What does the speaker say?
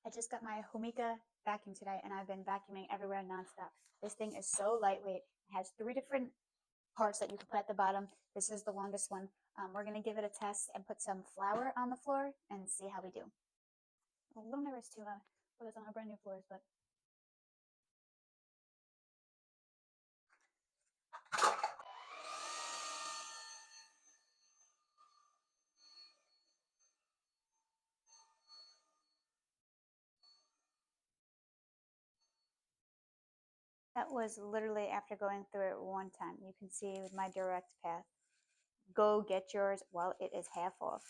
I just got my Homika vacuum today and I've been vacuuming everywhere nonstop. This thing is so lightweight. It has 3 different parts that you can put at the bottom. This is the longest one. We're going to give it a test and put some flour on the floor and see how we do. I'm a little nervous to put this on our brand new floors, but that was literally after going through it one time. You can see with my direct path. Go get yours while it is half off.